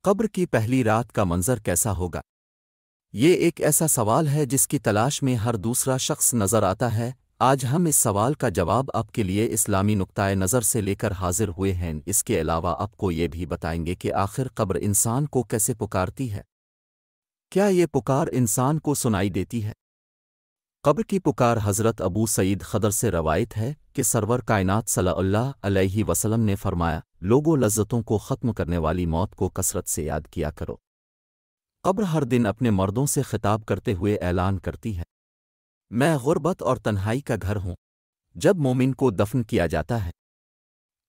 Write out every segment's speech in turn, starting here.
قبر کی پہلی رات کا منظر کیسا ہوگا؟ یہ ایک ایسا سوال ہے جس کی تلاش میں ہر دوسرا شخص نظر آتا ہے۔ آج ہم اس سوال کا جواب آپ کے لیے اسلامی نقطۂ نظر سے لے کر حاضر ہوئے ہیں۔ اس کے علاوہ آپ کو یہ بھی بتائیں گے کہ آخر قبر انسان کو کیسے پکارتی ہے۔ کیا یہ پکار انسان کو سنائی دیتی ہے؟ قبر کی پکار حضرت ابو سعید خدر سے روایت ہے کہ سرور کائنات صلی اللہ علیہ وسلم نے فرمایا، لوگوں لذتوں کو ختم کرنے والی موت کو کثرت سے یاد کیا کرو۔ قبر ہر دن اپنے مردوں سے خطاب کرتے ہوئے اعلان کرتی ہے، میں غربت اور تنہائی کا گھر ہوں۔ جب مومن کو دفن کیا جاتا ہے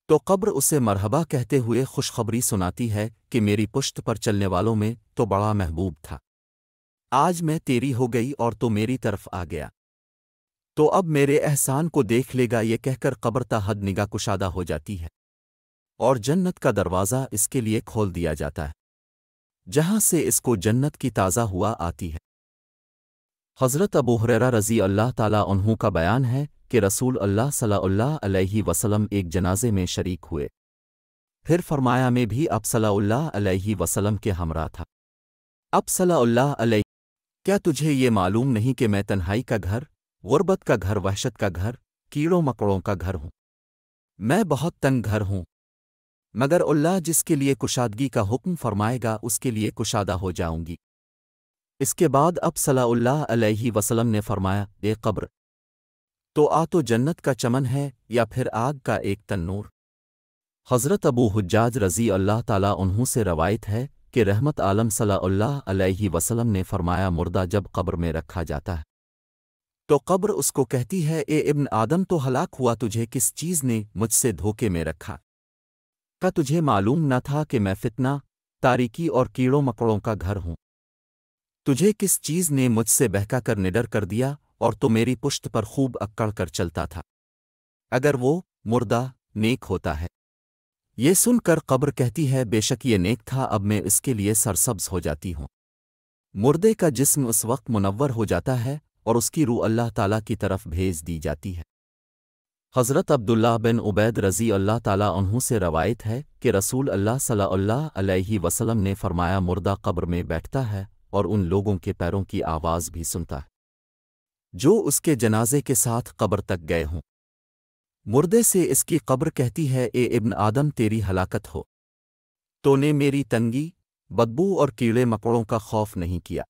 تو قبر اسے مرحبا کہتے ہوئے خوشخبری سناتی ہے کہ میری پشت پر چلنے والوں میں تو بڑا محبوب تھا، آج میں تیری ہو گئی اور تو میری طرف آ گیا، تو اب میرے احسان کو دیکھ لے گا۔ یہ کہہ کر قبر تا حد نگاہ کشادہ ہو جاتی ہے اور جنت کا دروازہ اس کے لیے کھول دیا جاتا ہے، جہاں سے اس کو جنت کی تازہ ہوا آتی ہے۔ حضرت ابو ہریرہ رضی اللہ تعالیٰ عنہ کا بیان ہے کہ رسول اللہ صلی اللہ علیہ وسلم ایک جنازے میں شریک ہوئے، پھر فرمایا میں بھی اب صلی اللہ علیہ وسلم کے ہمراہ تھا۔ اب صلی اللہ علیہ، کیا تجھے یہ معلوم نہیں کہ میں تنہائی کا گھر، غربت کا گھر، وحشت کا گھر، کیڑوں مکڑوں کا گھر ہوں؟ میں بہت تنگ گھر ہوں، مگر اللہ جس کے لیے کشادگی کا حکم فرمائے گا اس کے لیے کشادہ ہو جاؤں گی۔ اس کے بعد اب صلی اللہ علیہ وسلم نے فرمایا، اے قبر، تو آ تو جنت کا چمن ہے یا پھر آگ کا ایک تنور؟ حضرت ابو حجاج رضی اللہ تعالیٰ عنہ سے روایت ہے کہ رحمت عالم صلی اللہ علیہ وسلم نے فرمایا، مردہ جب قبر میں رکھا جاتا ہے تو قبر اس کو کہتی ہے، اے ابن آدم، تو ہلاک ہوا، تجھے کس چیز نے مجھ سے دھوکے میں رکھا؟ کیا تجھے معلوم نہ تھا کہ میں فتنہ، تاریکی اور کیڑوں مکڑوں کا گھر ہوں؟ تجھے کس چیز نے مجھ سے بہکا کر نڈر کر دیا اور تو میری پشت پر خوب اکڑ کر چلتا تھا، اگر وہ مردہ نیک ہوتا ہے؟ یہ سن کر قبر کہتی ہے، بے شک یہ نیک تھا، اب میں اس کے لیے سرسبز ہو جاتی ہوں۔ مردے کا جسم اس وقت منور ہو جاتا ہے اور اس کی روح اللہ تعالیٰ کی طرف بھیج دی جاتی ہے۔ حضرت عبداللہ بن عبید رضی اللہ تعالیٰ عنہ سے روایت ہے کہ رسول اللہ صلی اللہ علیہ وسلم نے فرمایا، مردہ قبر میں بیٹھتا ہے اور ان لوگوں کے پیروں کی آواز بھی سنتا ہے جو اس کے جنازے کے ساتھ قبر تک گئے ہوں۔ مردے سے اس کی قبر کہتی ہے، اے ابن آدم، تیری ہلاکت ہو، تو نے میری تنگی، بدبو اور کیڑے مکوڑوں کا خوف نہیں کیا،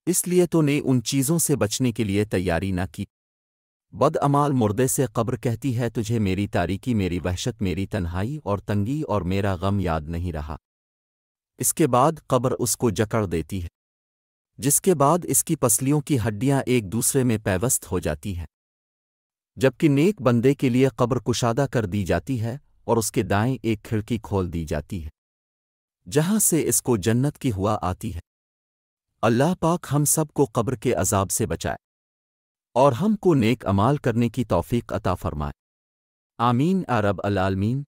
اس لیے تو نے ان چیزوں سے بچنے کے لیے تیاری نہ کی۔ بدعمال مردے سے قبر کہتی ہے، تجھے میری تاریکی، میری وحشت، میری تنہائی اور تنگی اور میرا غم یاد نہیں رہا۔ اس کے بعد قبر اس کو جکڑ دیتی ہے، جس کے بعد اس کی پسلیوں کی ہڈیاں ایک دوسرے میں پیوست ہو جاتی ہیں، جبکہ نیک بندے کے لیے قبر کشادہ کر دی جاتی ہے اور اس کے دائیں ایک کھڑکی کھول دی جاتی ہے جہاں سے اس کو جنت کی ہوا آتی ہے۔ اللہ پاک ہم سب کو قبر کے عذاب سے بچائے اور ہم کو نیک اعمال کرنے کی توفیق عطا فرمائے، آمین یا رب العالمین۔